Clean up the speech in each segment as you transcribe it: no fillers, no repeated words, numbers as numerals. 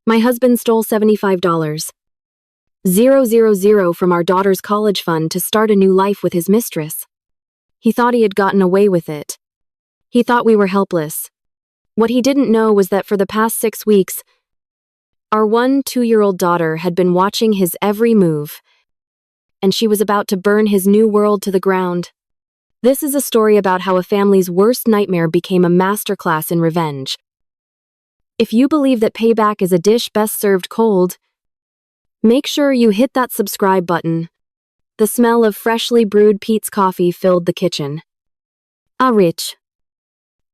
My husband stole $75,000 from our daughter's college fund to start a new life with his mistress. He thought he had gotten away with it. He thought we were helpless. What he didn't know was that for the past 6 weeks, our 2-year-old daughter had been watching his every move, and she was about to burn his new world to the ground. This is a story about how a family's worst nightmare became a masterclass in revenge. If you believe that payback is a dish best served cold, make sure you hit that subscribe button. The smell of freshly brewed Peet's coffee filled the kitchen. A rich,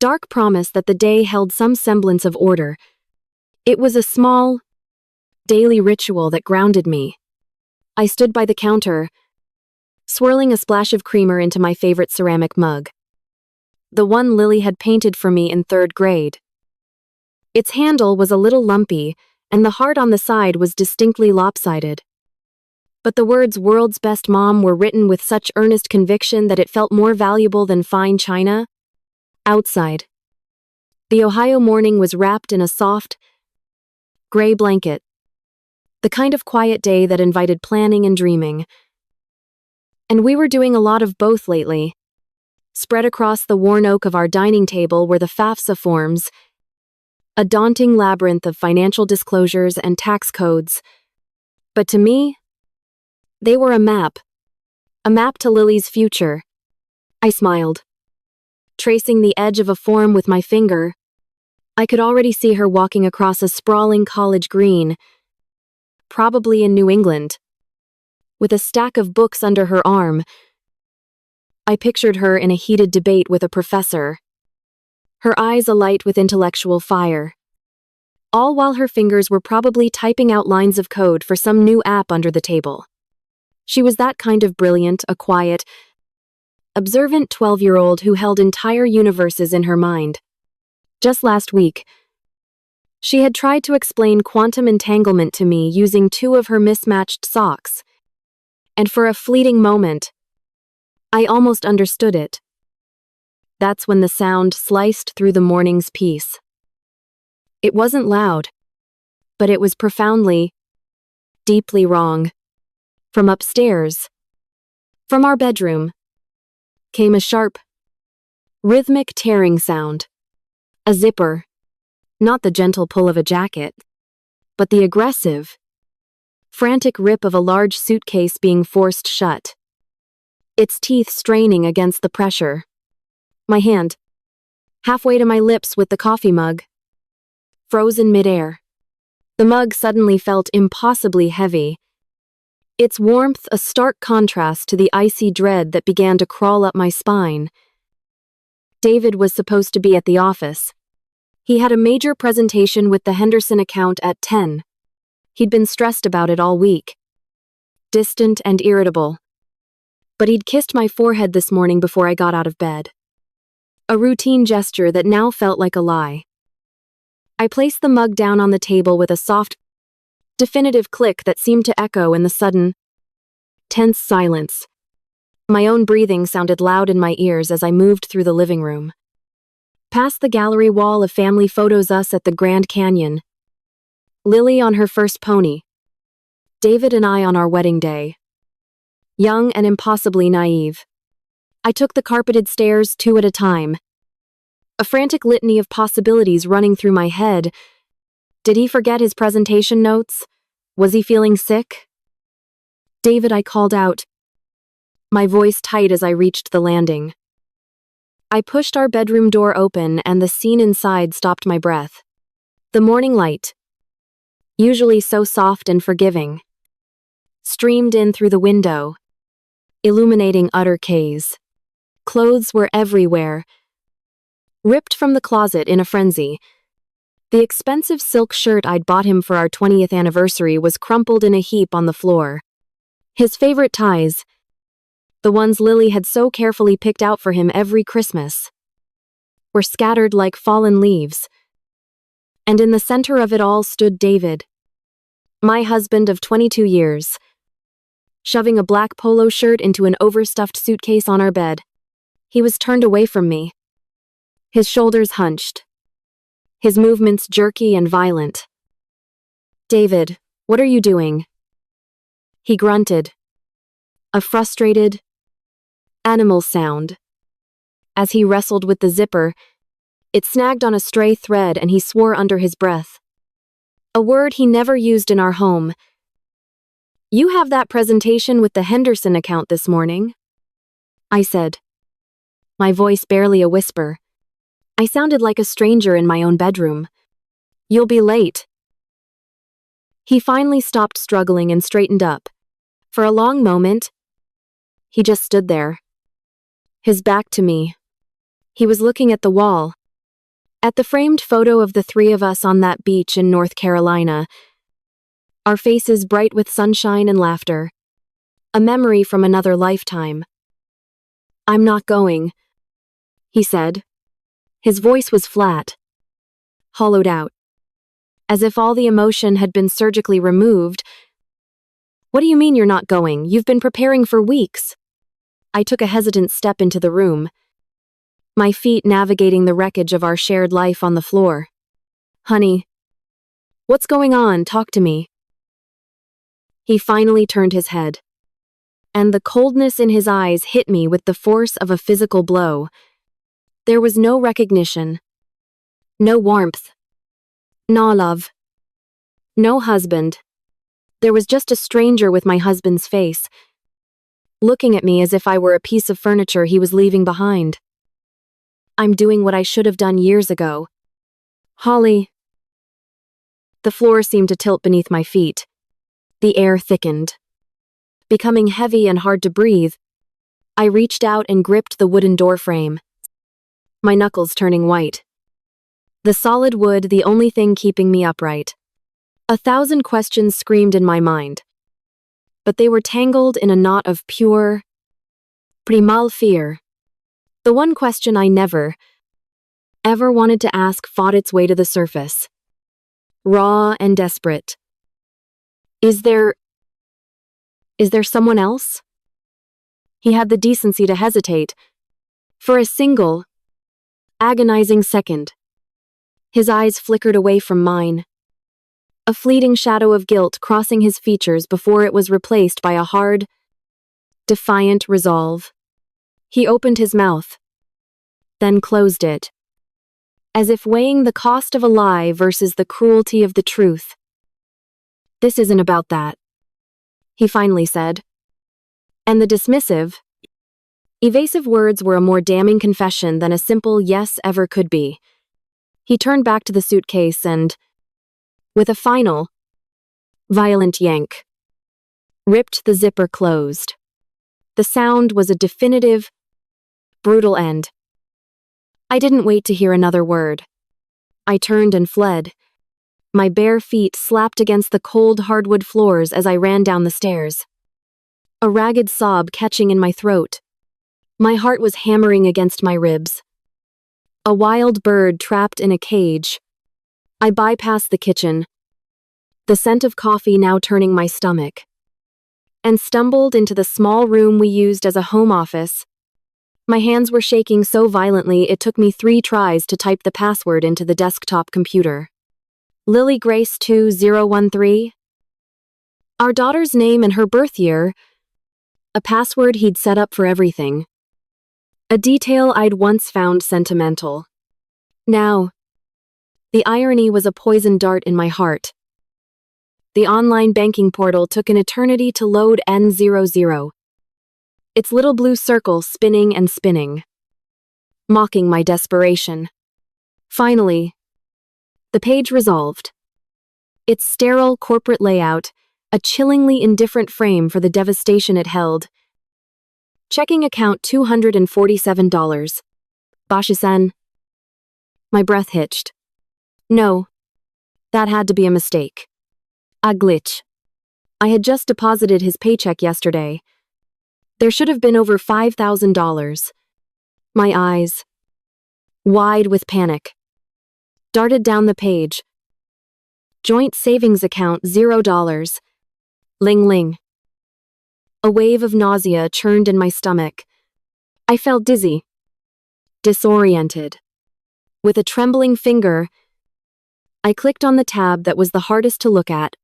dark promise that the day held some semblance of order. It was a small, daily ritual that grounded me. I stood by the counter, swirling a splash of creamer into my favorite ceramic mug, the one Lily had painted for me in 3rd grade. Its handle was a little lumpy, and the heart on the side was distinctly lopsided. But the words "World's Best Mom" were written with such earnest conviction that it felt more valuable than fine china. Outside, the Ohio morning was wrapped in a soft, gray blanket, the kind of quiet day that invited planning and dreaming. And we were doing a lot of both lately. Spread across the worn oak of our dining table were the FAFSA forms, a daunting labyrinth of financial disclosures and tax codes. But to me, they were a map to Lily's future. I smiled, tracing the edge of a form with my finger. I could already see her walking across a sprawling college green, probably in New England, with a stack of books under her arm. I pictured her in a heated debate with a professor, her eyes alight with intellectual fire, all while her fingers were probably typing out lines of code for some new app under the table. She was that kind of brilliant, a quiet, observant 12-year-old who held entire universes in her mind. Just last week, she had tried to explain quantum entanglement to me using 2 of her mismatched socks, and for a fleeting moment, I almost understood it. That's when the sound sliced through the morning's peace. It wasn't loud, but it was profoundly, deeply wrong. From upstairs, from our bedroom, came a sharp, rhythmic tearing sound. A zipper, not the gentle pull of a jacket, but the aggressive, frantic rip of a large suitcase being forced shut, its teeth straining against the pressure. My hand, halfway to my lips with the coffee mug, frozen midair. The mug suddenly felt impossibly heavy, its warmth a stark contrast to the icy dread that began to crawl up my spine. David was supposed to be at the office. He had a major presentation with the Henderson account at 10. He'd been stressed about it all week, distant and irritable. But he'd kissed my forehead this morning before I got out of bed. A routine gesture that now felt like a lie. I placed the mug down on the table with a soft, definitive click that seemed to echo in the sudden, tense silence. My own breathing sounded loud in my ears as I moved through the living room. Past the gallery wall of family photos, us at the Grand Canyon, Lily on her first pony, David and I on our wedding day. Young and impossibly naive. I took the carpeted stairs 2 at a time. A frantic litany of possibilities running through my head. Did he forget his presentation notes? Was he feeling sick? "David," I called out, my voice tight as I reached the landing. I pushed our bedroom door open and the scene inside stopped my breath. The morning light, usually so soft and forgiving, streamed in through the window, illuminating utter chaos. Clothes were everywhere, ripped from the closet in a frenzy. The expensive silk shirt I'd bought him for our 20th anniversary was crumpled in a heap on the floor. His favorite ties, the ones Lily had so carefully picked out for him every Christmas, were scattered like fallen leaves. And in the center of it all stood David, my husband of 22 years, shoving a black polo shirt into an overstuffed suitcase on our bed. He was turned away from me, his shoulders hunched, his movements jerky and violent. David, what are you doing? He grunted. A frustrated, animal sound. As he wrestled with the zipper, it snagged on a stray thread and he swore under his breath. A word he never used in our home. You have that presentation with the Henderson account this morning? I said. My voice barely a whisper. I sounded like a stranger in my own bedroom. You'll be late. He finally stopped struggling and straightened up. For a long moment, he just stood there. His back to me. He was looking at the wall. At the framed photo of the three of us on that beach in North Carolina. Our faces bright with sunshine and laughter. A memory from another lifetime. I'm not going, he said. His voice was flat, hollowed out, as if all the emotion had been surgically removed. What do you mean you're not going? You've been preparing for weeks. I took a hesitant step into the room, my feet navigating the wreckage of our shared life on the floor. Honey, what's going on? Talk to me. He finally turned his head, and the coldness in his eyes hit me with the force of a physical blow. There was no recognition, no warmth, no love, no husband. There was just a stranger with my husband's face, looking at me as if I were a piece of furniture he was leaving behind. I'm doing what I should have done years ago. Holly. The floor seemed to tilt beneath my feet. The air thickened, becoming heavy and hard to breathe. I reached out and gripped the wooden door frame, my knuckles turning white. The solid wood, the only thing keeping me upright. 1,000 questions screamed in my mind, but they were tangled in a knot of pure, primal fear. The one question I never, ever wanted to ask fought its way to the surface. Raw and desperate. Is there someone else? He had the decency to hesitate. For a single, agonizing second. His eyes flickered away from mine. A fleeting shadow of guilt crossing his features before it was replaced by a hard, defiant resolve. He opened his mouth, then closed it, as if weighing the cost of a lie versus the cruelty of the truth. This isn't about that, he finally said. And the dismissive, evasive words were a more damning confession than a simple yes ever could be. He turned back to the suitcase and, with a final, violent yank, ripped the zipper closed. The sound was a definitive, brutal end. I didn't wait to hear another word. I turned and fled. My bare feet slapped against the cold hardwood floors as I ran down the stairs. A ragged sob catching in my throat. My heart was hammering against my ribs. A wild bird trapped in a cage. I bypassed the kitchen, the scent of coffee now turning my stomach, and stumbled into the small room we used as a home office. My hands were shaking so violently it took me 3 tries to type the password into the desktop computer. Lily Grace 2013? Our daughter's name and her birth year. A password he'd set up for everything. A detail I'd once found sentimental. Now, the irony was a poison dart in my heart. The online banking portal took an eternity to load N00. Its little blue circle spinning and spinning, mocking my desperation. Finally, the page resolved. Its sterile corporate layout, a chillingly indifferent frame for the devastation it held. Checking account $247. Bashisen. My breath hitched. No, that had to be a mistake. A glitch. I had just deposited his paycheck yesterday. There should have been over $5,000. My eyes, wide with panic, darted down the page. Joint savings account $0. Ling ling. A wave of nausea churned in my stomach. I felt dizzy, disoriented. With a trembling finger, I clicked on the tab that was the hardest to look at.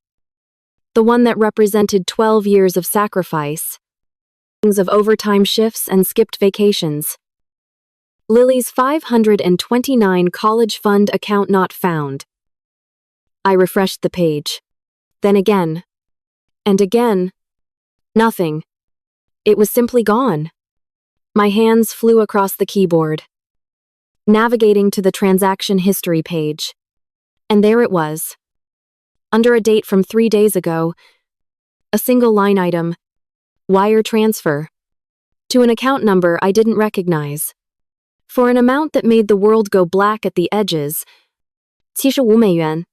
The one that represented 12 years of sacrifice, of overtime shifts and skipped vacations. Lily's 529 college fund account not found. I refreshed the page. Then again. And again. Nothing. It was simply gone. My hands flew across the keyboard, navigating to the transaction history page. And there it was. Under a date from 3 days ago, a single line item, wire transfer, to an account number I didn't recognize. For an amount that made the world go black at the edges. 75 美元.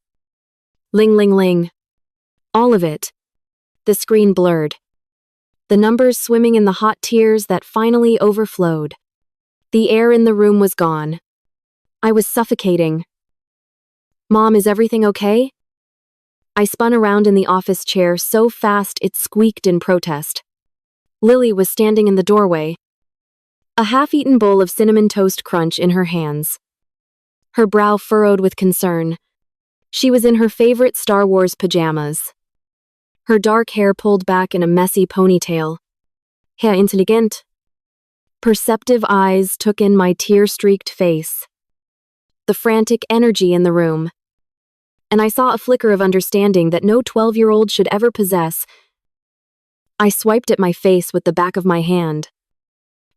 Ling ling ling. All of it. The screen blurred. The numbers swimming in the hot tears that finally overflowed. The air in the room was gone. I was suffocating. Mom, is everything okay? I spun around in the office chair so fast it squeaked in protest. Lily was standing in the doorway, a half-eaten bowl of cinnamon toast crunch in her hands. Her brow furrowed with concern. She was in her favorite Star Wars pajamas. Her dark hair pulled back in a messy ponytail. Herr intelligent. Perceptive eyes took in my tear-streaked face. The frantic energy in the room. And I saw a flicker of understanding that no 12-year-old should ever possess. I swiped at my face with the back of my hand,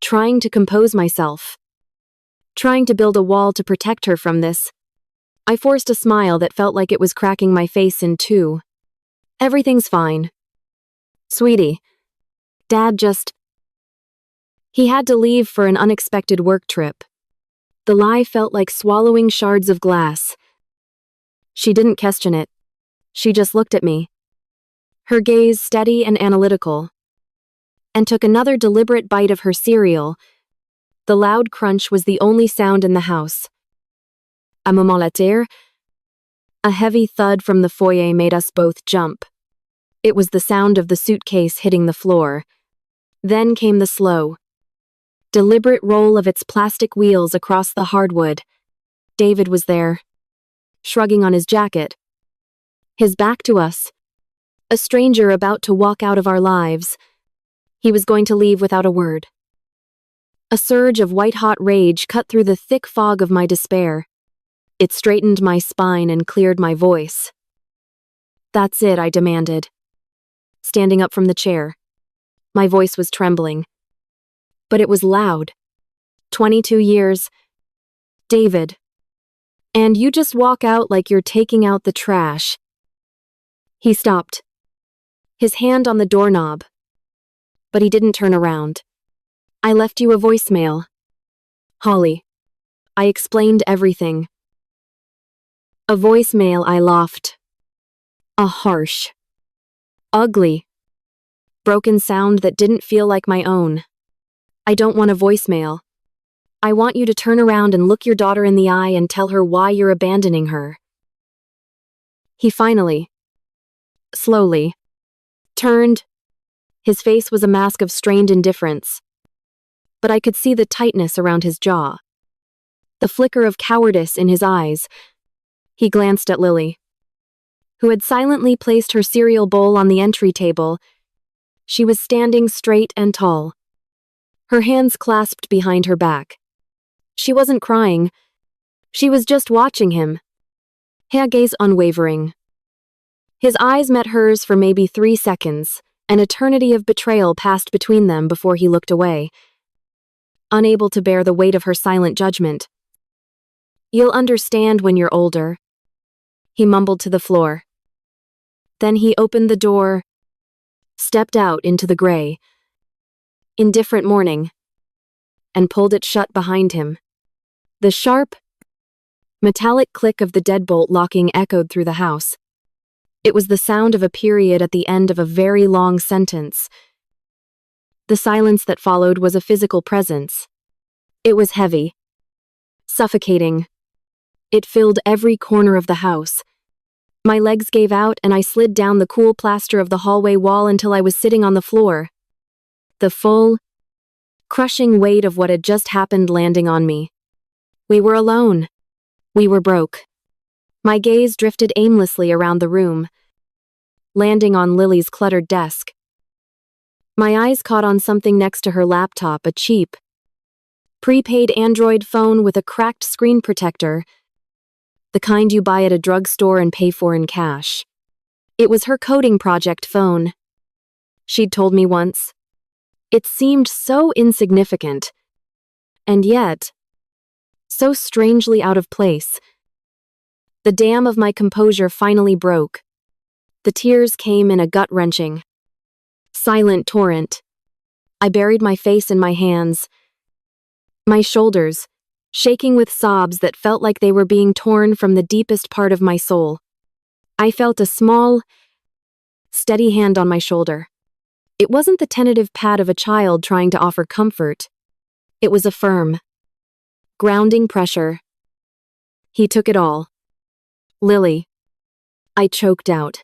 trying to compose myself, trying to build a wall to protect her from this. I forced a smile that felt like it was cracking my face in two. Everything's fine. Sweetie. Dad just... He had to leave for an unexpected work trip. The lie felt like swallowing shards of glass. She didn't question it. She just looked at me, her gaze steady and analytical, and took another deliberate bite of her cereal. The loud crunch was the only sound in the house. A moment later, a heavy thud from the foyer made us both jump. It was the sound of the suitcase hitting the floor. Then came the slow, deliberate roll of its plastic wheels across the hardwood. David was there, shrugging on his jacket, his back to us, a stranger about to walk out of our lives. He was going to leave without a word. A surge of white-hot rage cut through the thick fog of my despair. It straightened my spine and cleared my voice. That's it, I demanded, standing up from the chair. My voice was trembling, but it was loud. 22 years. David. And you just walk out like you're taking out the trash. He stopped, his hand on the doorknob, but he didn't turn around. I left you a voicemail. Holly. I explained everything. A voicemail I laughed. A harsh, ugly, broken sound that didn't feel like my own. I don't want a voicemail. I want you to turn around and look your daughter in the eye and tell her why you're abandoning her. He finally, slowly, turned. His face was a mask of strained indifference, but I could see the tightness around his jaw, the flicker of cowardice in his eyes. He glanced at Lily, who had silently placed her cereal bowl on the entry table. She was standing straight and tall, her hands clasped behind her back. She wasn't crying. She was just watching him, her gaze unwavering. His eyes met hers for maybe 3 seconds. An eternity of betrayal passed between them before he looked away, unable to bear the weight of her silent judgment. You'll understand when you're older, he mumbled to the floor. Then he opened the door, stepped out into the gray, indifferent morning, and pulled it shut behind him. The sharp, metallic click of the deadbolt locking echoed through the house. It was the sound of a period at the end of a very long sentence. The silence that followed was a physical presence. It was heavy, suffocating. It filled every corner of the house. My legs gave out and I slid down the cool plaster of the hallway wall until I was sitting on the floor. The full, crushing weight of what had just happened landing on me. We were alone. We were broke. My gaze drifted aimlessly around the room. landing on Lily's cluttered desk. My eyes caught on something next to her laptop, a cheap, prepaid Android phone with a cracked screen protector, the kind you buy at a drugstore and pay for in cash. It was her coding project phone. She'd told me once. It seemed so insignificant, and yet, so strangely out of place. The dam of my composure finally broke. The tears came in a gut-wrenching, silent torrent. I buried my face in my hands, my shoulders, shaking with sobs that felt like they were being torn from the deepest part of my soul. I felt a small, steady hand on my shoulder. It wasn't the tentative pat of a child trying to offer comfort. It was a firm, grounding pressure. He took it all. Lily. I choked out,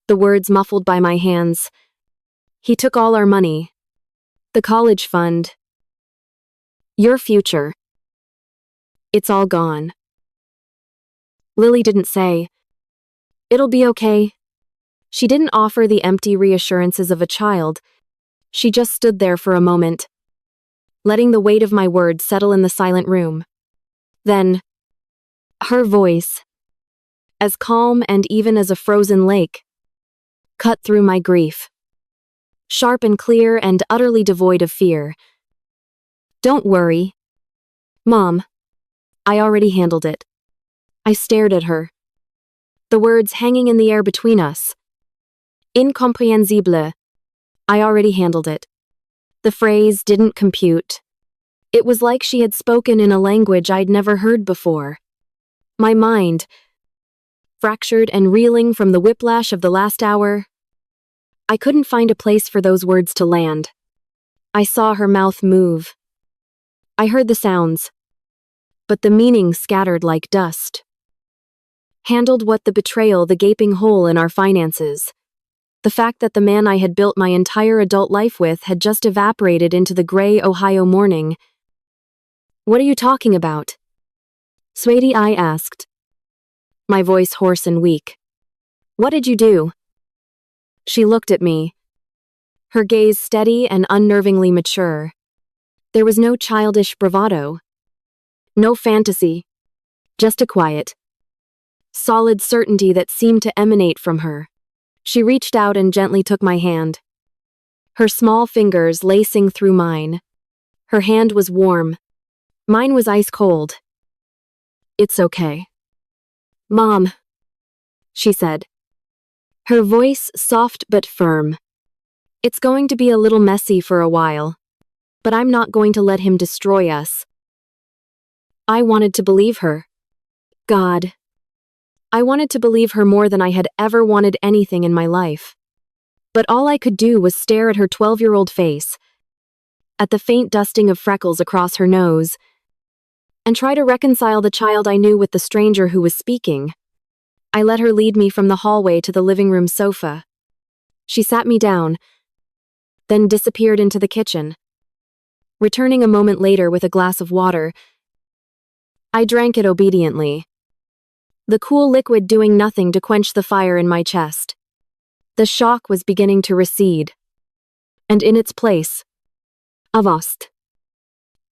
the words muffled by my hands. He took all our money. The college fund. Your future. It's all gone. Lily didn't say, "It'll be okay." She didn't offer the empty reassurances of a child. She just stood there for a moment, letting the weight of my words settle in the silent room. Then, her voice, as calm and even as a frozen lake, cut through my grief. Sharp and clear and utterly devoid of fear. "Don't worry, Mom. I already handled it." I stared at her, the words hanging in the air between us. Incompréhensible. I already handled it. The phrase didn't compute. It was like she had spoken in a language I'd never heard before. My mind, fractured and reeling from the whiplash of the last hour, I couldn't find a place for those words to land. I saw her mouth move. I heard the sounds, but the meaning scattered like dust. Handled what? The betrayal, the gaping hole in our finances. The fact that the man I had built my entire adult life with had just evaporated into the gray Ohio morning. "What are you talking about?" "Sweetie," I asked, my voice hoarse and weak. "What did you do?" She looked at me, her gaze steady and unnervingly mature. There was no childish bravado, no fantasy, just a quiet, solid certainty that seemed to emanate from her. She reached out and gently took my hand, her small fingers lacing through mine. Her hand was warm. Mine was ice cold. "It's okay, Mom," she said, her voice soft but firm. "It's going to be a little messy for a while, but I'm not going to let him destroy us." I wanted to believe her. God. I wanted to believe her more than I had ever wanted anything in my life. But all I could do was stare at her 12-year-old face, at the faint dusting of freckles across her nose, and try to reconcile the child I knew with the stranger who was speaking. I let her lead me from the hallway to the living room sofa. She sat me down, then disappeared into the kitchen. Returning a moment later with a glass of water, I drank it obediently, the cool liquid doing nothing to quench the fire in my chest. The shock was beginning to recede, and in its place, a vast,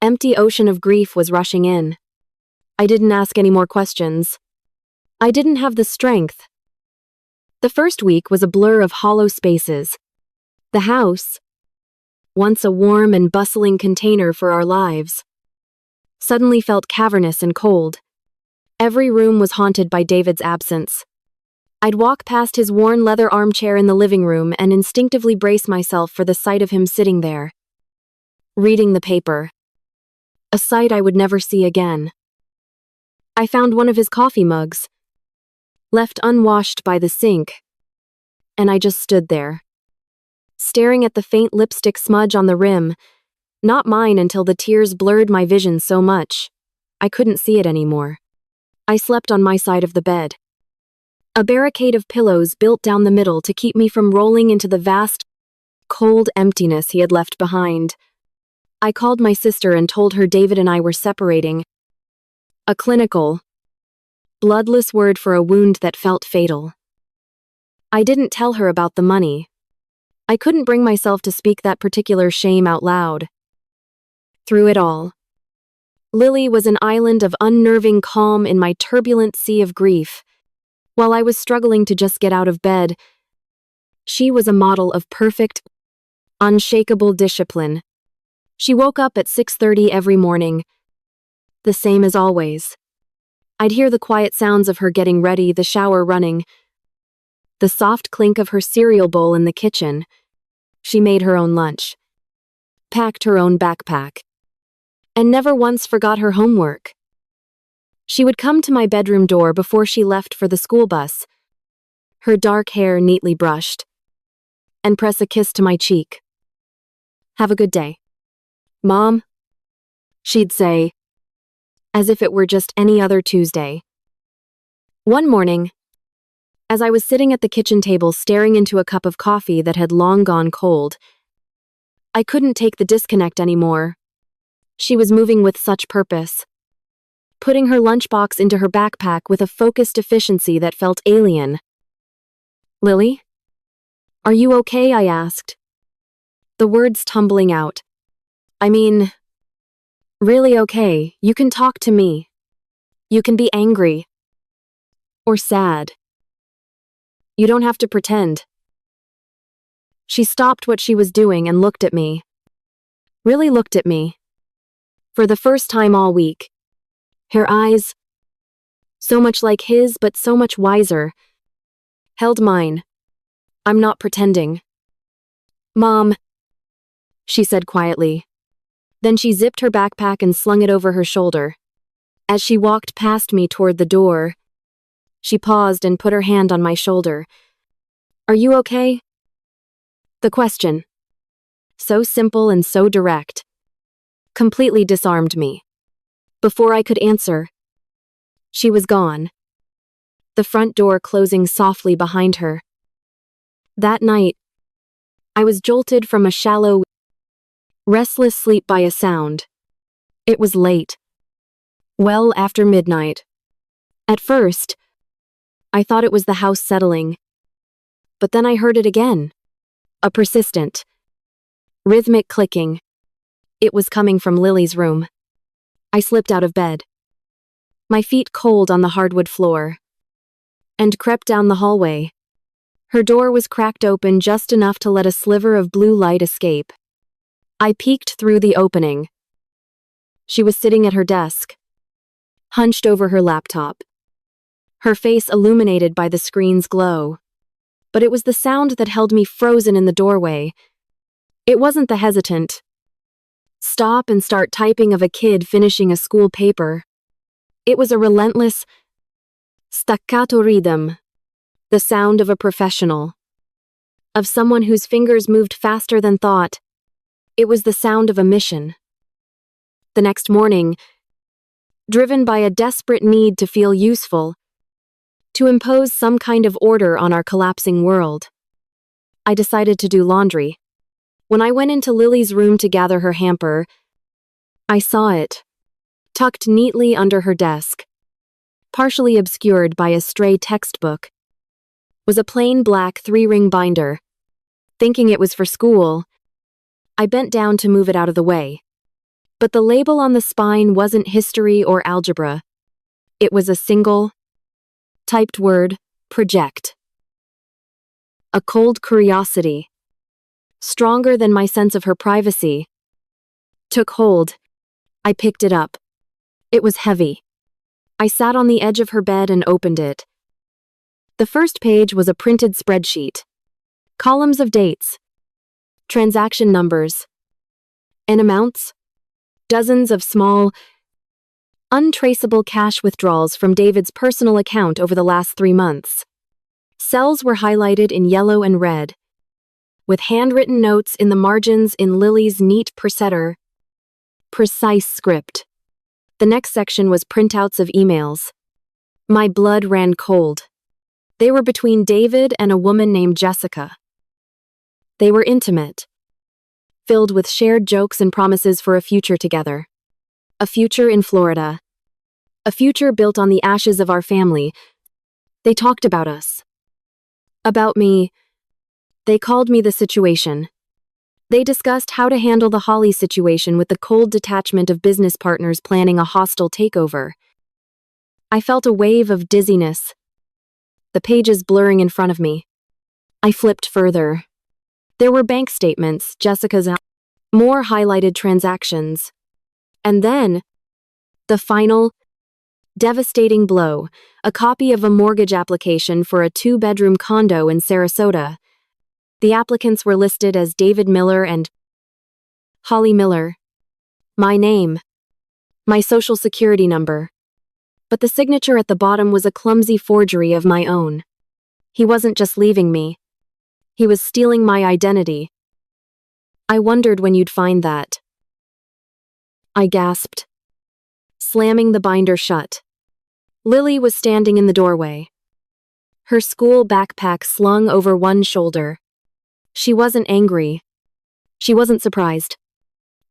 empty ocean of grief was rushing in. I didn't ask any more questions. I didn't have the strength. The first week was a blur of hollow spaces. The house, once a warm and bustling container for our lives, suddenly felt cavernous and cold. Every room was haunted by David's absence. I'd walk past his worn leather armchair in the living room and instinctively brace myself for the sight of him sitting there, reading the paper. A sight I would never see again. I found one of his coffee mugs, left unwashed by the sink, and I just stood there, staring at the faint lipstick smudge on the rim, not mine until the tears blurred my vision so much I couldn't see it anymore. I slept on my side of the bed, a barricade of pillows built down the middle to keep me from rolling into the vast, cold emptiness he had left behind. I called my sister and told her David and I were separating. A clinical, bloodless word for a wound that felt fatal. I didn't tell her about the money. I couldn't bring myself to speak that particular shame out loud. Through it all, Lily was an island of unnerving calm in my turbulent sea of grief. While I was struggling to just get out of bed, she was a model of perfect, unshakable discipline. She woke up at 6:30 every morning, the same as always. I'd hear the quiet sounds of her getting ready, the shower running, the soft clink of her cereal bowl in the kitchen. She made her own lunch, packed her own backpack, and never once forgot her homework. She would come to my bedroom door before she left for the school bus, her dark hair neatly brushed, and press a kiss to my cheek. "Have a good day, Mom," she'd say, as if it were just any other Tuesday. One morning, as I was sitting at the kitchen table staring into a cup of coffee that had long gone cold, I couldn't take the disconnect anymore. She was moving with such purpose, putting her lunchbox into her backpack with a focused efficiency that felt alien. "Lily? Are you okay?" I asked, the words tumbling out. "I mean, really okay. You can talk to me. You can be angry. Or sad. You don't have to pretend." She stopped what she was doing and looked at me. Really looked at me. For the first time all week. Her eyes, so much like his but so much wiser, held mine. "I'm not pretending, Mom," she said quietly. Then she zipped her backpack and slung it over her shoulder. As she walked past me toward the door, she paused and put her hand on my shoulder. "Are you okay?" The question, so simple and so direct, completely disarmed me. Before I could answer, she was gone, the front door closing softly behind her. That night, I was jolted from a shallow, restless sleep by a sound. It was late, well after midnight. At first, I thought it was the house settling, but then I heard it again. A persistent, rhythmic clicking. It was coming from Lily's room. I slipped out of bed, my feet cold on the hardwood floor, and crept down the hallway. Her door was cracked open just enough to let a sliver of blue light escape. I peeked through the opening. She was sitting at her desk, hunched over her laptop, her face illuminated by the screen's glow. But it was the sound that held me frozen in the doorway. It wasn't the hesitant stop and start typing of a kid finishing a school paper. It was a relentless, staccato rhythm, the sound of a professional, of someone whose fingers moved faster than thought. It was the sound of a mission. The next morning, driven by a desperate need to feel useful, to impose some kind of order on our collapsing world, I decided to do laundry. When I went into Lily's room to gather her hamper, I saw it, tucked neatly under her desk, partially obscured by a stray textbook, was a plain black 3-ring binder. Thinking it was for school, I bent down to move it out of the way. But the label on the spine wasn't history or algebra. It was a single, typed word, project. A cold curiosity, stronger than my sense of her privacy, took hold. I picked it up. It was heavy. I sat on the edge of her bed and opened it. The first page was a printed spreadsheet. Columns of dates, transaction numbers, and amounts. Dozens of small, untraceable cash withdrawals from David's personal account over the last 3 months. Cells were highlighted in yellow and red, with handwritten notes in the margins in Lily's neat precise script. The next section was printouts of emails. My blood ran cold. They were between David and a woman named Jessica. They were intimate, filled with shared jokes and promises for a future together. A future in Florida. A future built on the ashes of our family. They talked about us. About me, they called me the situation. They discussed how to handle the Holly situation with the cold detachment of business partners planning a hostile takeover. I felt a wave of dizziness, the pages blurring in front of me. I flipped further. There were bank statements, more highlighted transactions. And then, the final, devastating blow, a copy of a mortgage application for a 2-bedroom condo in Sarasota. The applicants were listed as David Miller and Holly Miller. My name, my social security number. But the signature at the bottom was a clumsy forgery of my own. He wasn't just leaving me. He was stealing my identity. I wondered when you'd find that. I gasped, slamming the binder shut. Lily was standing in the doorway, her school backpack slung over one shoulder. She wasn't angry. She wasn't surprised.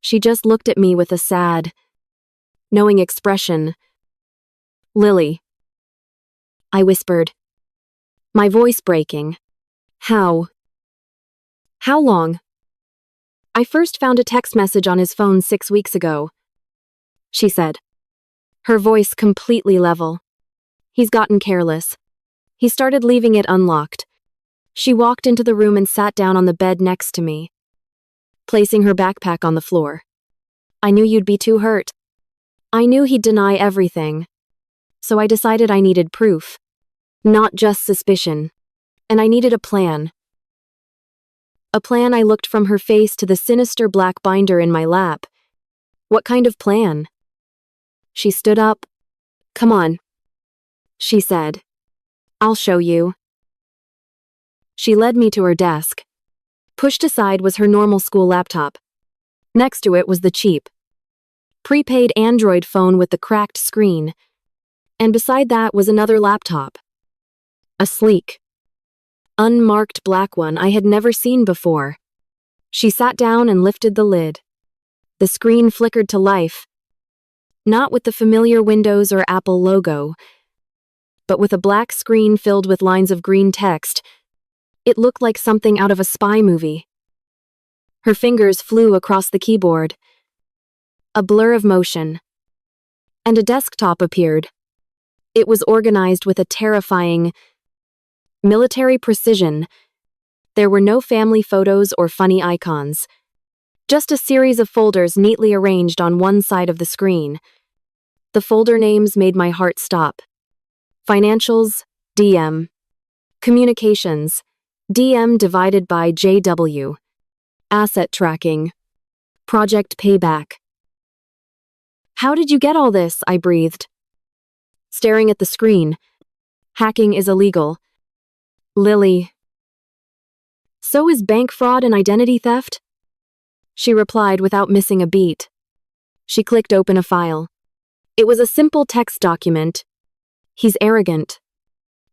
She just looked at me with a sad, knowing expression. Lily, I whispered, my voice breaking. How long? I first found a text message on his phone 6 weeks ago, she said, her voice completely level. He's gotten careless. He started leaving it unlocked. She walked into the room and sat down on the bed next to me, placing her backpack on the floor. I knew you'd be too hurt. I knew he'd deny everything. So I decided I needed proof, not just suspicion. And I needed a plan. A plan. I looked from her face to the sinister black binder in my lap. What kind of plan? She stood up. Come on, she said. I'll show you. She led me to her desk. Pushed aside was her normal school laptop. Next to it was the cheap, prepaid Android phone with the cracked screen. And beside that was another laptop. A sleek, unmarked black one I had never seen before. She sat down and lifted the lid. The screen flickered to life, not with the familiar Windows or Apple logo, but with a black screen filled with lines of green text. It looked like something out of a spy movie. Her fingers flew across the keyboard. A blur of motion. And a desktop appeared. It was organized with a terrifying, military precision. There were no family photos or funny icons. Just a series of folders neatly arranged on one side of the screen. The folder names made my heart stop. Financials, DM. Communications, DM divided by JW. Asset tracking. Project payback. How did you get all this? I breathed, staring at the screen. Hacking is illegal. Lily. So is bank fraud and identity theft? She replied without missing a beat. She clicked open a file. It was a simple text document. He's arrogant.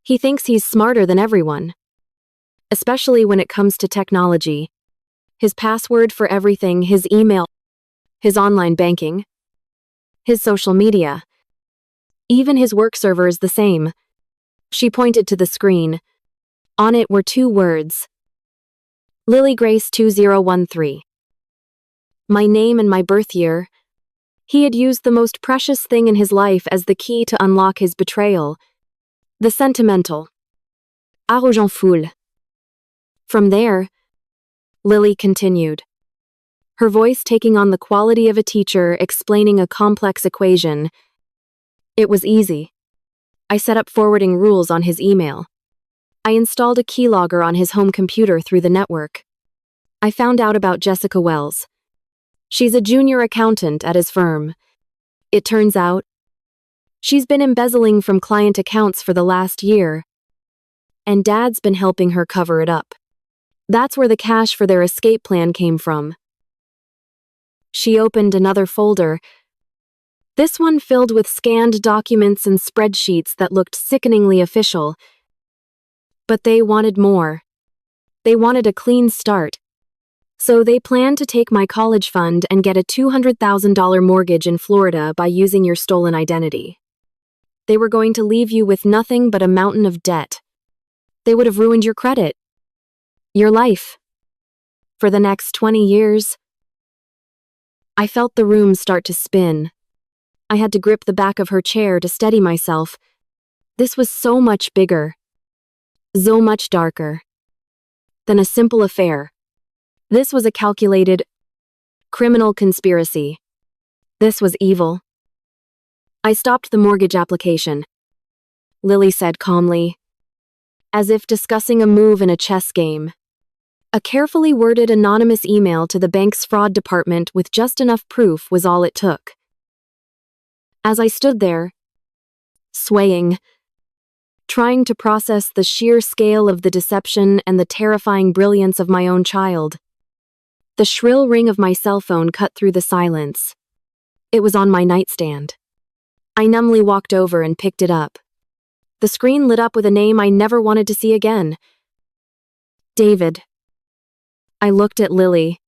He thinks he's smarter than everyone, especially when it comes to technology. His password for everything, his email, his online banking, his social media, even his work server is the same. She pointed to the screen. On it were 2 words. Lily Grace 2013. My name and my birth year. He had used the most precious thing in his life as the key to unlock his betrayal. The sentimental. Argent foule. From there, Lily continued, her voice taking on the quality of a teacher explaining a complex equation. It was easy. I set up forwarding rules on his email. I installed a keylogger on his home computer through the network. I found out about Jessica Wells. She's a junior accountant at his firm. It turns out, she's been embezzling from client accounts for the last year, and Dad's been helping her cover it up. That's where the cash for their escape plan came from. She opened another folder, this one filled with scanned documents and spreadsheets that looked sickeningly official. But they wanted more. They wanted a clean start. So they planned to take my college fund and get a $200,000 mortgage in Florida by using your stolen identity. They were going to leave you with nothing but a mountain of debt. They would have ruined your credit. Your life. For the next 20 years. I felt the room start to spin. I had to grip the back of her chair to steady myself. This was so much bigger. So much darker. Than a simple affair. This was a calculated, criminal conspiracy. This was evil. I stopped the mortgage application. Lily said calmly, as if discussing a move in a chess game. A carefully worded anonymous email to the bank's fraud department with just enough proof was all it took. As I stood there, swaying, trying to process the sheer scale of the deception and the terrifying brilliance of my own child, the shrill ring of my cell phone cut through the silence. It was on my nightstand. I numbly walked over and picked it up. The screen lit up with a name I never wanted to see again. David. I looked at Lily,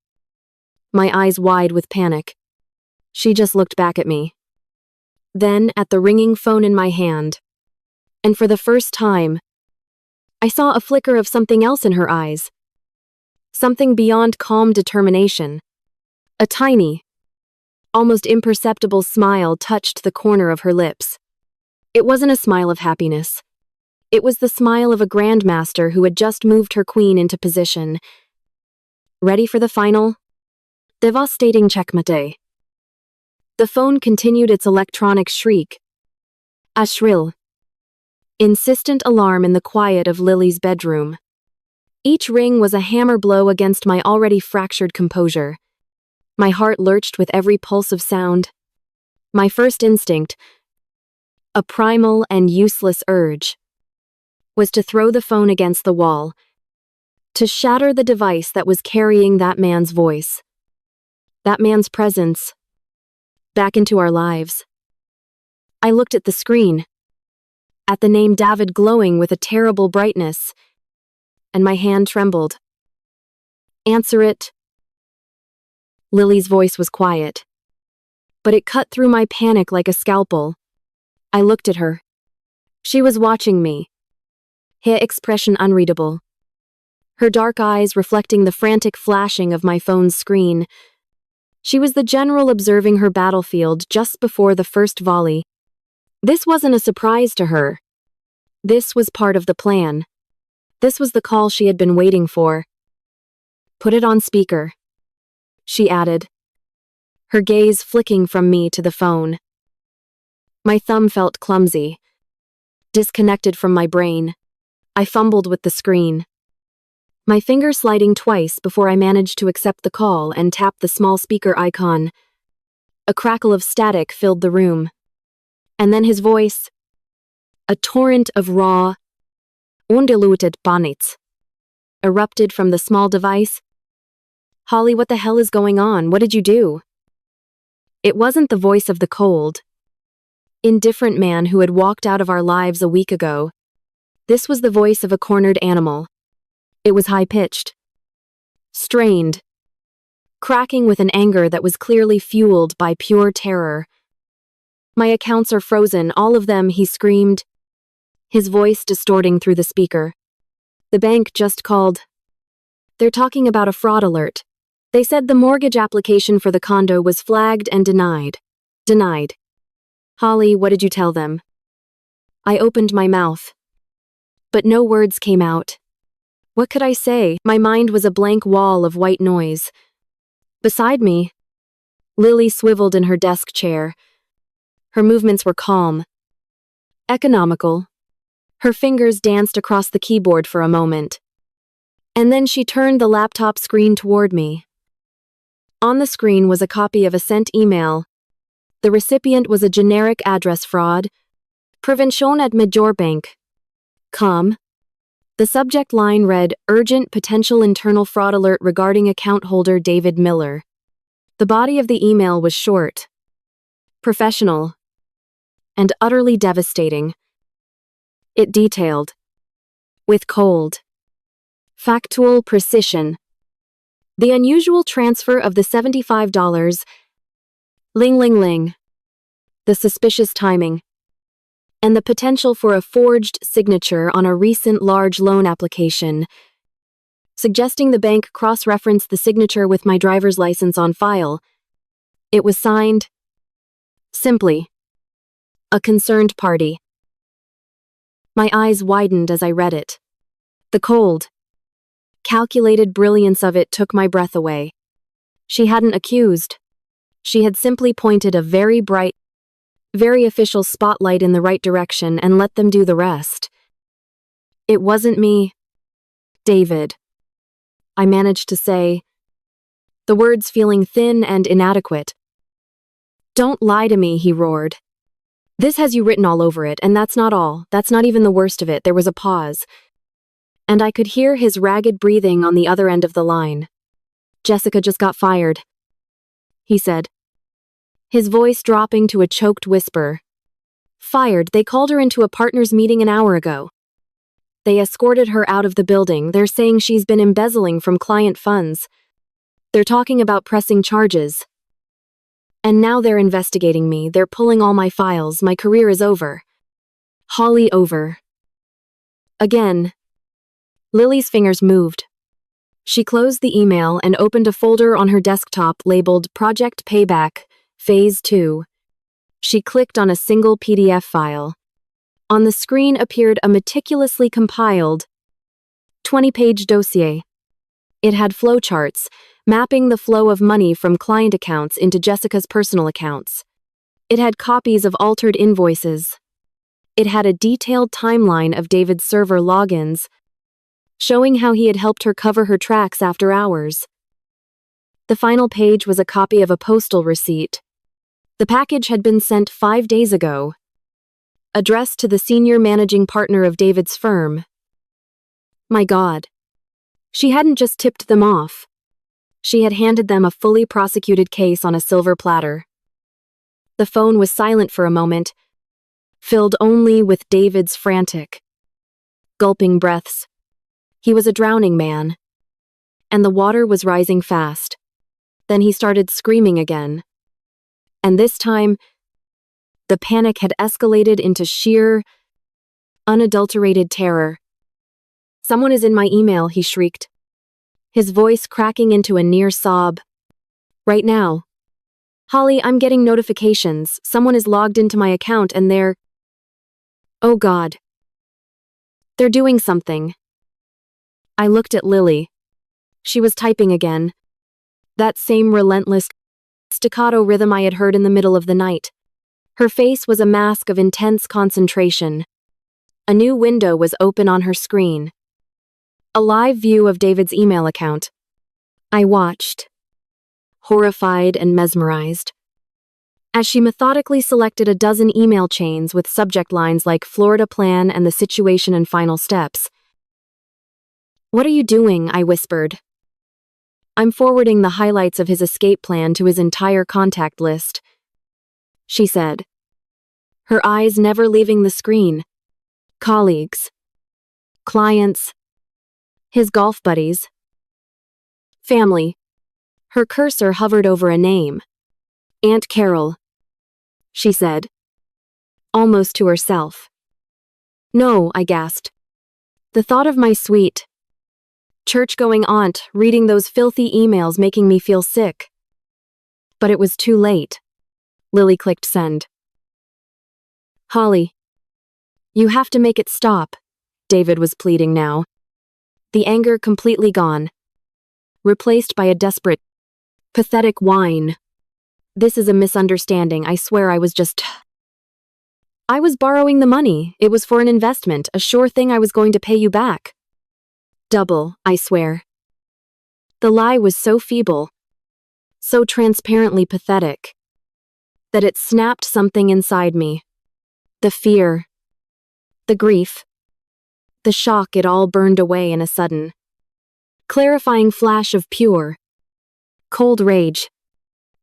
my eyes wide with panic. She just looked back at me. Then at the ringing phone in my hand. And for the first time, I saw a flicker of something else in her eyes. Something beyond calm determination. A tiny, almost imperceptible smile touched the corner of her lips. It wasn't a smile of happiness. It was the smile of a grandmaster who had just moved her queen into position. Ready for the final, devastating checkmate. The phone continued its electronic shriek. A shrill, insistent alarm in the quiet of Lily's bedroom. Each ring was a hammer blow against my already fractured composure. My heart lurched with every pulse of sound. My first instinct, a primal and useless urge, was to throw the phone against the wall, to shatter the device that was carrying that man's voice, that man's presence, back into our lives. I looked at the screen, at the name David glowing with a terrible brightness, and my hand trembled. Answer it. Lily's voice was quiet, but it cut through my panic like a scalpel. I looked at her. She was watching me, her expression unreadable, her dark eyes reflecting the frantic flashing of my phone's screen. She was the general observing her battlefield just before the first volley. This wasn't a surprise to her. This was part of the plan. This was the call she had been waiting for. Put it on speaker, she added, her gaze flicking from me to the phone. My thumb felt clumsy, disconnected from my brain. I fumbled with the screen, my finger sliding twice before I managed to accept the call and tap the small speaker icon. A crackle of static filled the room. And then his voice, a torrent of raw, undiluted bonnets, erupted from the small device. Holly, what the hell is going on? What did you do? It wasn't the voice of the cold, indifferent man who had walked out of our lives a week ago. This was the voice of a cornered animal. It was high-pitched, strained, cracking with an anger that was clearly fueled by pure terror. My accounts are frozen, all of them, he screamed, his voice distorting through the speaker. The bank just called. They're talking about a fraud alert. They said the mortgage application for the condo was flagged and denied. Denied. Holly, what did you tell them? I opened my mouth, but no words came out. What could I say? My mind was a blank wall of white noise. Beside me, Lily swiveled in her desk chair. Her movements were calm, economical. Her fingers danced across the keyboard for a moment. And then she turned the laptop screen toward me. On the screen was a copy of a sent email. The recipient was a generic address fraud. Prevention at Major Bank. Com. The subject line read, Urgent Potential Internal Fraud Alert Regarding Account Holder David Miller. The body of the email was short, professional, and utterly devastating. It detailed, with cold, factual precision, the unusual transfer of the $75. Ling ling ling. The suspicious timing. and the potential for a forged signature on a recent large loan application, suggesting the bank cross-reference the signature with my driver's license on file. It was signed, simply, a concerned party. My eyes widened as I read it. The cold, calculated brilliance of it took my breath away. She hadn't accused. She had simply pointed a very bright, very official spotlight in the right direction and let them do the rest. It wasn't me, David, I managed to say, the words feeling thin and inadequate. Don't lie to me, he roared. This has you written all over it, and that's not all. That's not even the worst of it. There was a pause, and I could hear his ragged breathing on the other end of the line. Jessica just got fired, he said, his voice dropping to a choked whisper. Fired? They called her into a partners meeting an hour ago. They escorted her out of the building. They're saying she's been embezzling from client funds. They're talking about pressing charges. And now they're investigating me. They're pulling all my files. My career is over. Holly, over. Again. Lily's fingers moved. She closed the email and opened a folder on her desktop labeled Project Payback, Phase 2. She clicked on a single PDF file. On the screen appeared a meticulously compiled 20-page dossier. It had flowcharts, mapping the flow of money from client accounts into Jessica's personal accounts. It had copies of altered invoices. It had a detailed timeline of David's server logins, showing how he had helped her cover her tracks after hours. The final page was a copy of a postal receipt. The package had been sent 5 days ago, addressed to the senior managing partner of David's firm. My God. She hadn't just tipped them off. She had handed them a fully prosecuted case on a silver platter. The phone was silent for a moment, filled only with David's frantic, gulping breaths. He was a drowning man, and the water was rising fast. Then he started screaming again. And this time, the panic had escalated into sheer, unadulterated terror. Someone is in my email, he shrieked, his voice cracking into a near sob. Right now. Holly, I'm getting notifications. Someone is logged into my account and they're... Oh God. They're doing something. I looked at Lily. She was typing again. That same relentless, staccato rhythm I had heard in the middle of the night. Her face was a mask of intense concentration. A new window was open on her screen. A live view of David's email account. I watched, horrified and mesmerized, as she methodically selected a dozen email chains with subject lines like Florida Plan and the Situation and Final Steps. What are you doing? I whispered. I'm forwarding the highlights of his escape plan to his entire contact list, she said, her eyes never leaving the screen. Colleagues, clients, his golf buddies, family. Her cursor hovered over a name. Aunt Carol, she said, almost to herself. No, I gasped. The thought of my sweet, church-going aunt reading those filthy emails making me feel sick. But it was too late. Lily clicked send. Holly, you have to make it stop, David was pleading now. The anger completely gone, replaced by a desperate, pathetic whine. This is a misunderstanding. I swear I was borrowing the money. It was for an investment, a sure thing I was going to pay you back. Double, I swear. The lie was so feeble, so transparently pathetic, that it snapped something inside me. The fear, the grief, the shock, it all burned away in a sudden, clarifying flash of pure, cold rage.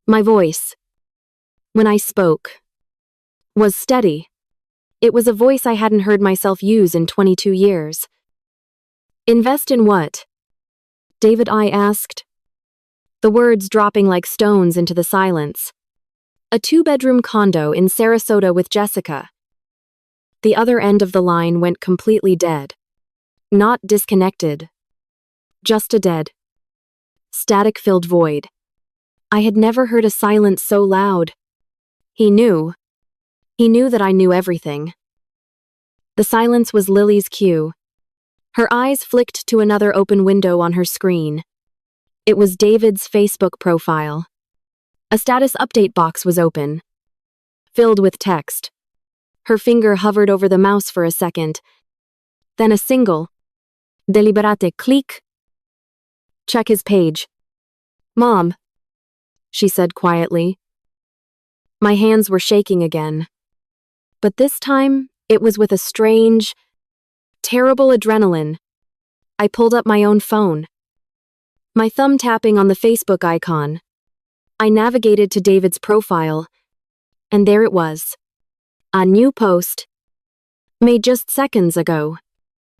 My voice, when I spoke, was steady. It was a voice I hadn't heard myself use in 22 years. Invest in what? David, I asked, the words dropping like stones into the silence. A 2-bedroom condo in Sarasota with Jessica. The other end of the line went completely dead. Not disconnected. Just a dead, static-filled void. I had never heard a silence so loud. He knew. He knew that I knew everything. The silence was Lily's cue. Her eyes flicked to another open window on her screen. It was David's Facebook profile. A status update box was open, filled with text. Her finger hovered over the mouse for a second. Then a single, deliberate click. Check his page. Mom, she said quietly. My hands were shaking again. But this time, it was with a strange, terrible adrenaline. I pulled up my own phone. My thumb tapping on the Facebook icon. I navigated to David's profile, and there it was. A new post. Made just seconds ago.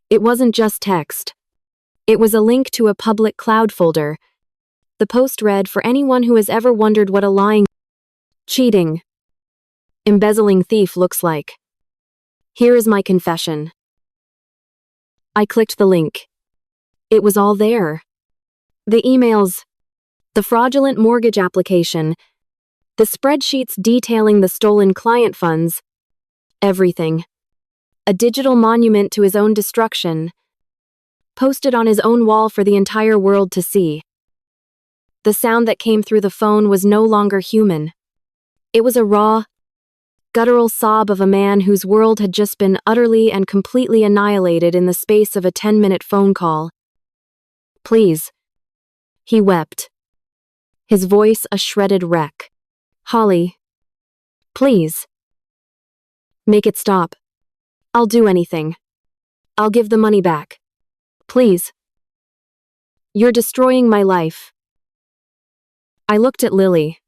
It wasn't just text. It was a link to a public cloud folder. The post read, "For anyone who has ever wondered what a lying, cheating, embezzling thief looks like. Here is my confession." I clicked the link. It was all there. The emails, the fraudulent mortgage application, the spreadsheets detailing the stolen client funds, everything. A digital monument to his own destruction, posted on his own wall for the entire world to see. The sound that came through the phone was no longer human. It was a raw, guttural sob of a man whose world had just been utterly and completely annihilated in the space of a 10-minute phone call. "Please," he wept, his voice a shredded wreck. "Holly, please. Make it stop. I'll do anything. I'll give the money back. Please. You're destroying my life." I looked at Lily.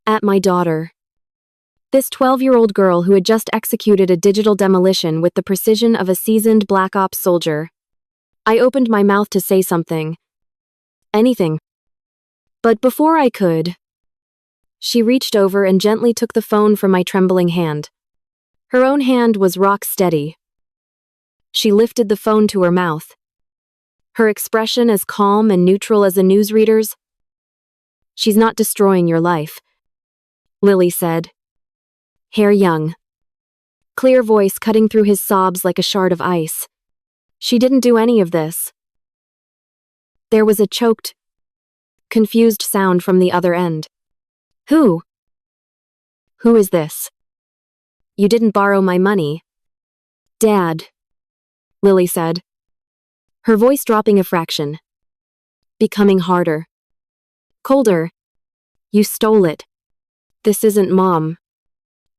At my daughter. This 12-year-old girl who had just executed a digital demolition with the precision of a seasoned Black Ops soldier. I opened my mouth to say something. Anything. But before I could, she reached over and gently took the phone from my trembling hand. Her own hand was rock steady. She lifted the phone to her mouth. Her expression as calm and neutral as a newsreader's. "She's not destroying your life," Lily said. Hair young. Clear voice cutting through his sobs like a shard of ice. "She didn't do any of this." There was a choked, confused sound from the other end. Who? Who is this? You didn't borrow my money. Dad, Lily said, her voice dropping a fraction. Becoming harder. Colder. You stole it. This isn't Mom.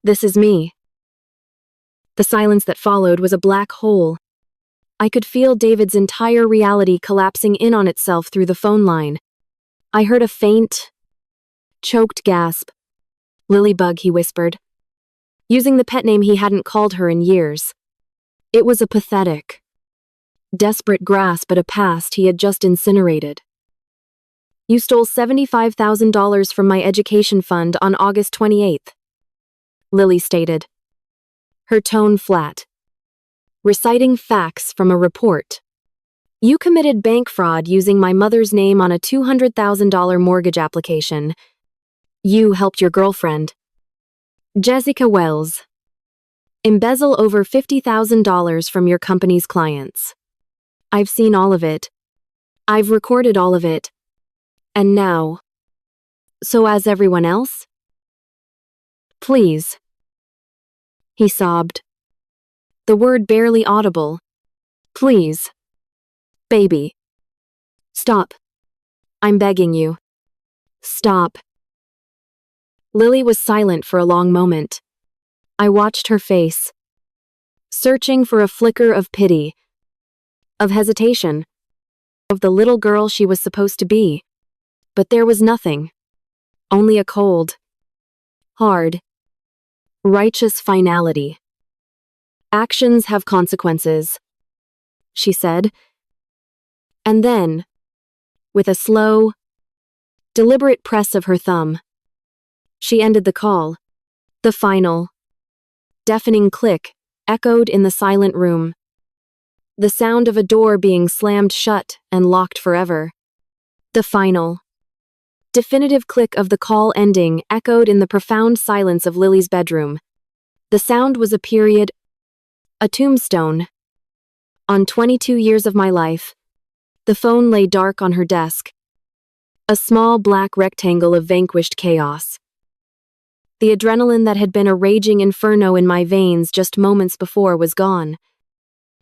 This is me. The silence that followed was a black hole. I could feel David's entire reality collapsing in on itself through the phone line. I heard a faint, choked gasp. Lilybug, he whispered, using the pet name he hadn't called her in years. It was a pathetic, desperate grasp at a past he had just incinerated. You stole $75,000 from my education fund on August 28th, Lily stated, her tone flat, reciting facts from a report. You committed bank fraud using my mother's name on a $200,000 mortgage application. You helped your girlfriend, Jessica Wells, embezzle over $50,000 from your company's clients. I've seen all of it. I've recorded all of it. And now, so as everyone else? Please. He sobbed. The word barely audible. Please. Baby. Stop. I'm begging you. Stop. Lily was silent for a long moment. I watched her face, searching for a flicker of pity, of hesitation, of the little girl she was supposed to be. But there was nothing. Only a cold, hard, righteous finality. Actions have consequences, she said. And then, with a slow, deliberate press of her thumb, she ended the call. The final, deafening click echoed in the silent room. The sound of a door being slammed shut and locked forever. The final, definitive click of the call ending echoed in the profound silence of Lily's bedroom. The sound was a period, a tombstone. On 22 years of my life, the phone lay dark on her desk, a small black rectangle of vanquished chaos. The adrenaline that had been a raging inferno in my veins just moments before was gone,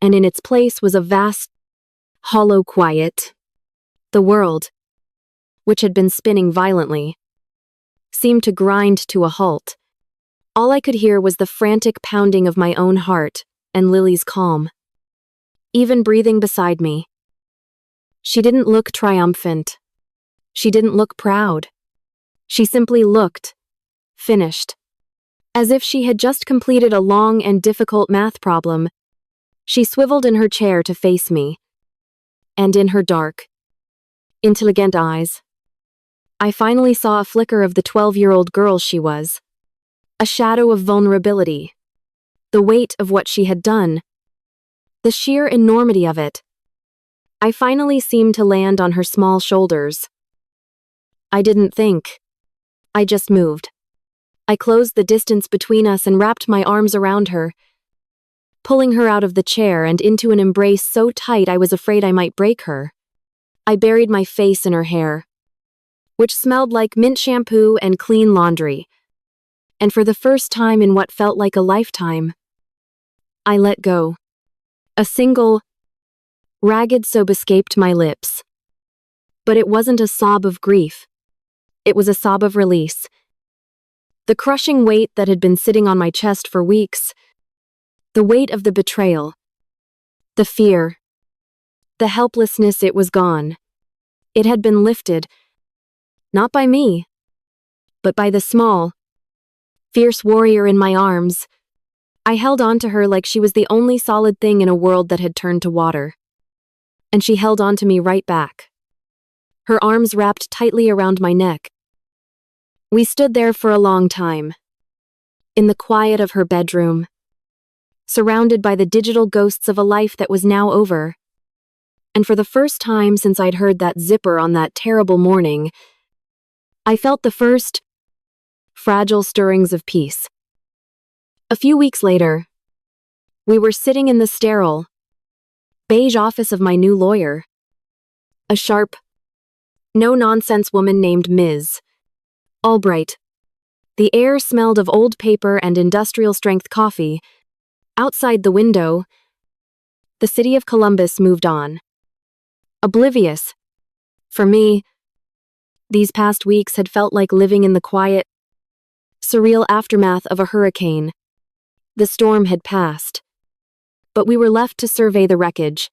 and in its place was a vast, hollow quiet. The world, which had been spinning violently, seemed to grind to a halt. All I could hear was the frantic pounding of my own heart and Lily's calm, even breathing beside me. She didn't look triumphant. She didn't look proud. She simply looked finished, as if she had just completed a long and difficult math problem. She swiveled in her chair to face me, and in her dark, intelligent eyes, I finally saw a flicker of the 12-year-old girl she was, a shadow of vulnerability, the weight of what she had done, the sheer enormity of it. I finally seemed to land on her small shoulders. I didn't think. I just moved. I closed the distance between us and wrapped my arms around her, pulling her out of the chair and into an embrace so tight I was afraid I might break her. I buried my face in her hair, which smelled like mint shampoo and clean laundry, and for the first time in what felt like a lifetime, I let go. A single, ragged sob escaped my lips. But it wasn't a sob of grief. It was a sob of release. The crushing weight that had been sitting on my chest for weeks, the weight of the betrayal, the fear, the helplessness, it was gone. It had been lifted, not by me, but by the small, fierce warrior in my arms. I held on to her like she was the only solid thing in a world that had turned to water. And she held on to me right back, her arms wrapped tightly around my neck. We stood there for a long time, in the quiet of her bedroom, surrounded by the digital ghosts of a life that was now over. And for the first time since I'd heard that zipper on that terrible morning, I felt the first, fragile stirrings of peace. A few weeks later, we were sitting in the sterile, beige office of my new lawyer. A sharp, no-nonsense woman named Ms. Albright. The air smelled of old paper and industrial-strength coffee. Outside the window, the city of Columbus moved on. Oblivious. For me, these past weeks had felt like living in the quiet, surreal aftermath of a hurricane. The storm had passed, but we were left to survey the wreckage.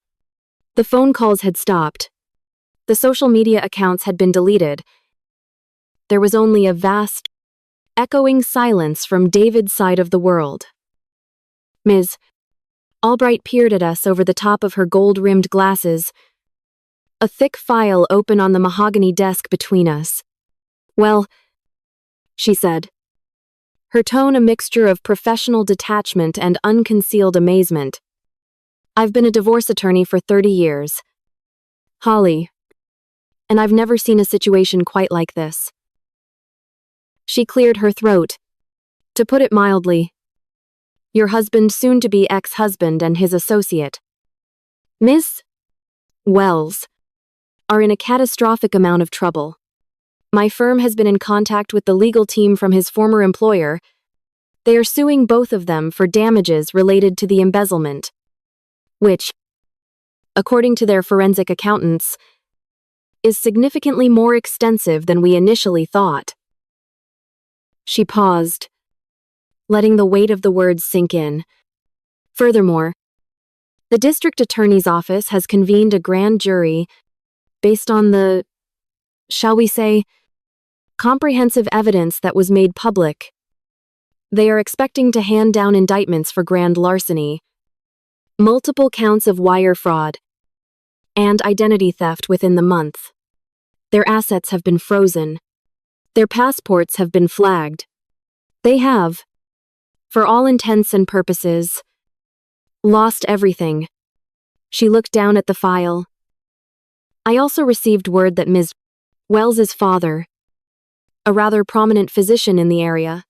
The phone calls had stopped. The social media accounts had been deleted. There was only a vast, echoing silence from David's side of the world. Ms. Albright peered at us over the top of her gold-rimmed glasses, a thick file open on the mahogany desk between us. "Well," she said, her tone a mixture of professional detachment and unconcealed amazement. "I've been a divorce attorney for 30 years. Holly. And I've never seen a situation quite like this." She cleared her throat. "To put it mildly, your husband, soon-to-be ex-husband, and his associate, Miss Wells, are in a catastrophic amount of trouble. My firm has been in contact with the legal team from his former employer. They are suing both of them for damages related to the embezzlement, which, according to their forensic accountants, is significantly more extensive than we initially thought." She paused, letting the weight of the words sink in. "Furthermore, the district attorney's office has convened a grand jury based on the, shall we say, comprehensive evidence that was made public. They are expecting to hand down indictments for grand larceny, multiple counts of wire fraud, and identity theft within the month. Their assets have been frozen. Their passports have been flagged. They have, for all intents and purposes, Lost everything. She looked down at the file. I also received word that Ms. Wells's father, a rather prominent physician in the area,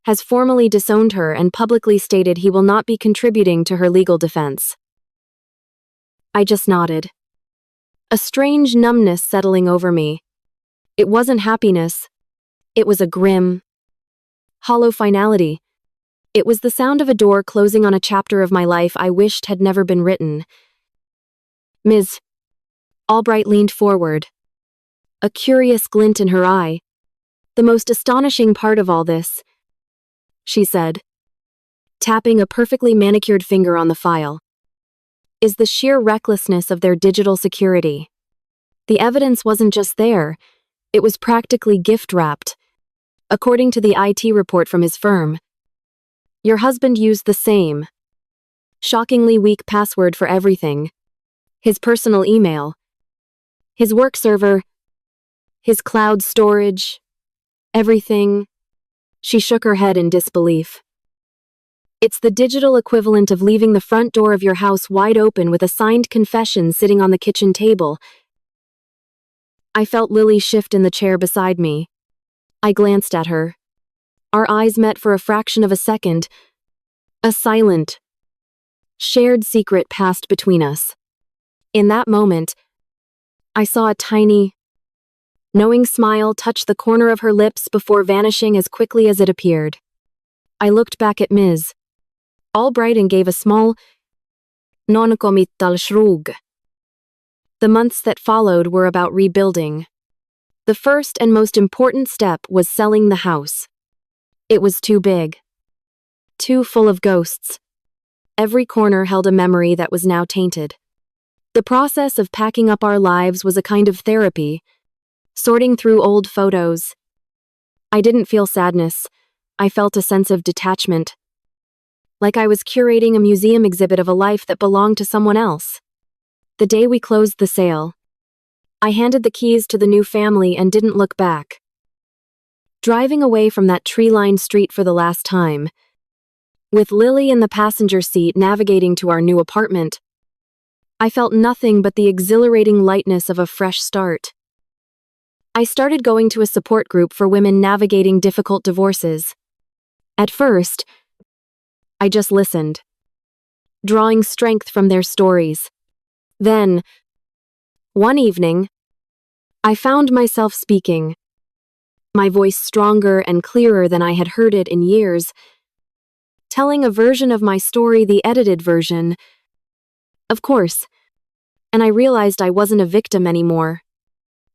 has formally disowned her and publicly stated he will not be contributing to her legal defense. I just nodded. A strange numbness settling over me. It wasn't happiness. It was a grim, hollow finality. It was the sound of a door closing on a chapter of my life I wished had never been written. Ms. Albright leaned forward, a curious glint in her eye. The most astonishing part of all this, she said, tapping a perfectly manicured finger on the file, is the sheer recklessness of their digital security. The evidence wasn't just there, it was practically gift-wrapped. According to the IT report from his firm, your husband used the same, shockingly weak password for everything. His personal email, his work server, his cloud storage, everything. She shook her head in disbelief. It's the digital equivalent of leaving the front door of your house wide open with a signed confession sitting on the kitchen table. I felt Lily shift in the chair beside me. I glanced at her. Our eyes met for a fraction of a second. A silent, shared secret passed between us. In that moment, I saw a tiny, knowing smile touch the corner of her lips before vanishing as quickly as it appeared. I looked back at Ms. Albright and gave a small, non-committal shrug. The months that followed were about rebuilding. The first and most important step was selling the house. It was too big. Too full of ghosts. Every corner held a memory that was now tainted. The process of packing up our lives was a kind of therapy, sorting through old photos. I didn't feel sadness. I felt a sense of detachment. Like I was curating a museum exhibit of a life that belonged to someone else. The day we closed the sale, I handed the keys to the new family and didn't look back. Driving away from that tree-lined street for the last time, with Lily in the passenger seat navigating to our new apartment, I felt nothing but the exhilarating lightness of a fresh start. I started going to a support group for women navigating difficult divorces. At first, I just listened, drawing strength from their stories. Then, one evening, I found myself speaking, my voice stronger and clearer than I had heard it in years, telling a version of my story, the edited version. Of course, and I realized I wasn't a victim anymore.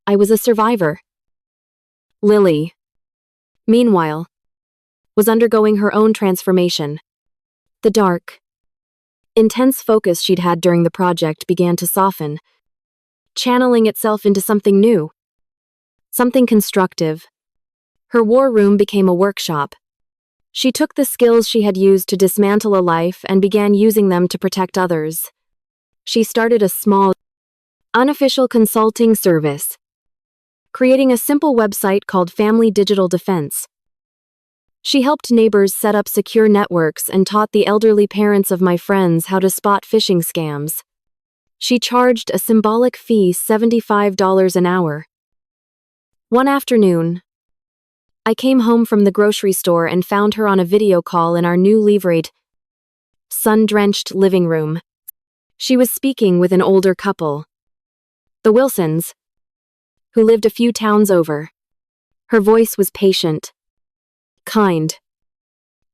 I was a survivor. Lily, meanwhile, was undergoing her own transformation. The dark, intense focus she'd had during the project began to soften, channeling itself into something new, something constructive. Her war room became a workshop. She took the skills she had used to dismantle a life and began using them to protect others. She started a small, unofficial consulting service, creating a simple website called Family Digital Defense. She helped neighbors set up secure networks and taught the elderly parents of my friends how to spot phishing scams. She charged a symbolic fee, $75 an hour. One afternoon, I came home from the grocery store and found her on a video call in our new liveried, sun-drenched living room. She was speaking with an older couple, the Wilsons, who lived a few towns over. Her voice was patient, kind,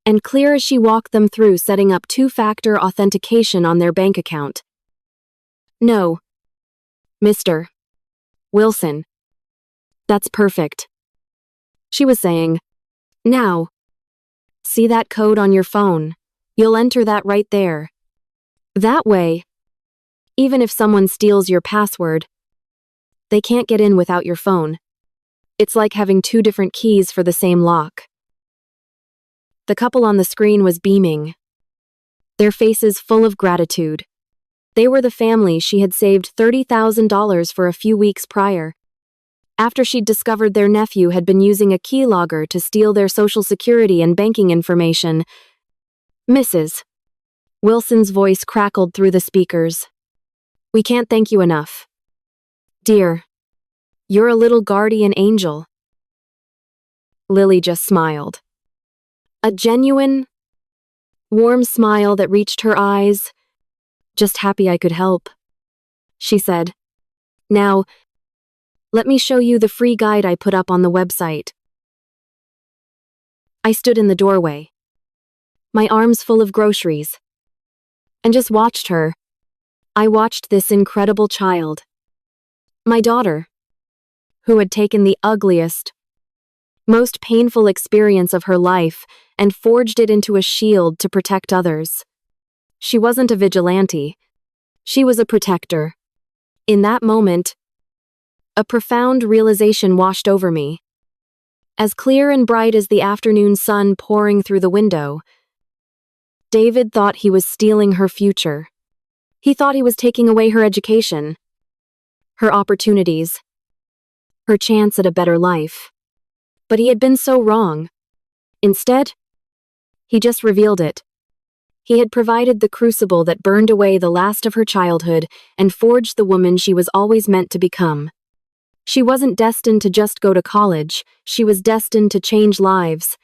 and clear as she walked them through setting up two-factor authentication on their bank account. No, Mr. Wilson. That's perfect. She was saying, now, see that code on your phone? You'll enter that right there. That way, even if someone steals your password, they can't get in without your phone. It's like having two different keys for the same lock. The couple on the screen was beaming, their faces full of gratitude. They were the family she had saved $30,000 for a few weeks prior, after she'd discovered their nephew had been using a keylogger to steal their social security and banking information. Mrs. Wilson's voice crackled through the speakers. We can't thank you enough. Dear, you're a little guardian angel. Lily just smiled. A genuine, warm smile that reached her eyes. Just happy I could help, she said. Now, let me show you the free guide I put up on the website. I stood in the doorway, my arms full of groceries, and just watched her. I watched this incredible child, my daughter, who had taken the ugliest, most painful experience of her life and forged it into a shield to protect others. She wasn't a vigilante. She was a protector. In that moment, a profound realization washed over me. As clear and bright as the afternoon sun pouring through the window, David thought he was stealing her future. He thought he was taking away her education, her opportunities, her chance at a better life. But he had been so wrong. Instead, he just revealed it. He had provided the crucible that burned away the last of her childhood and forged the woman she was always meant to become. She wasn't destined to just go to college, she was destined to change lives.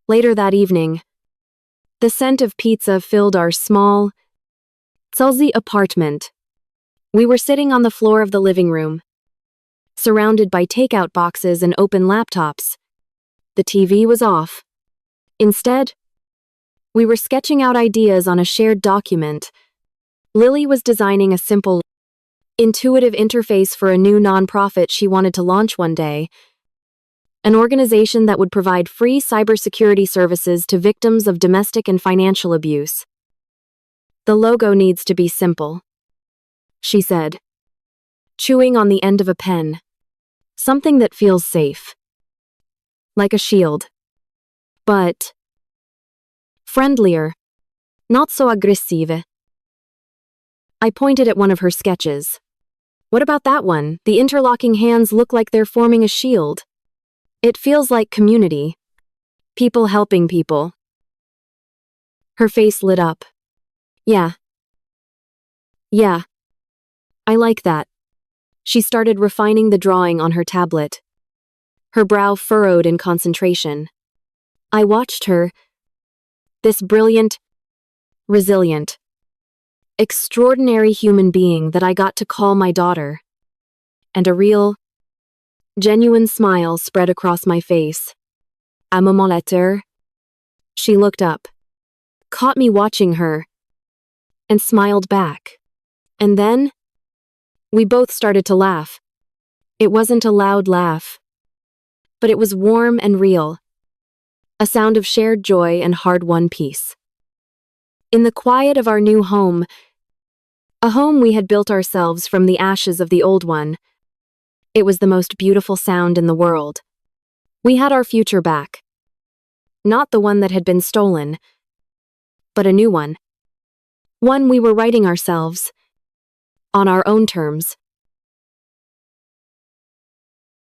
Later that evening, the scent of pizza filled our small, sulzy apartment. We were sitting on the floor of the living room, surrounded by takeout boxes and open laptops. The TV was off. Instead, we were sketching out ideas on a shared document. Lily was designing a simple, intuitive interface for a new nonprofit she wanted to launch one day, an organization that would provide free cybersecurity services to victims of domestic and financial abuse. The logo needs to be simple, she said, chewing on the end of a pen. Something that feels safe. Like a shield. But friendlier. Not so aggressive. I pointed at one of her sketches. What about that one? The interlocking hands look like they're forming a shield. It feels like community. People helping people. Her face lit up. Yeah. I like that. She started refining the drawing on her tablet. Her brow furrowed in concentration. I watched her. This brilliant, resilient, extraordinary human being that I got to call my daughter. And a real, genuine smile spread across my face. À moment later, she looked up, caught me watching her, and smiled back. And then, we both started to laugh. It wasn't a loud laugh, but it was warm and real, a sound of shared joy and hard-won peace. In the quiet of our new home, a home we had built ourselves from the ashes of the old one, it was the most beautiful sound in the world. We had our future back. Not the one that had been stolen, but a new one. One we were writing ourselves, on our own terms.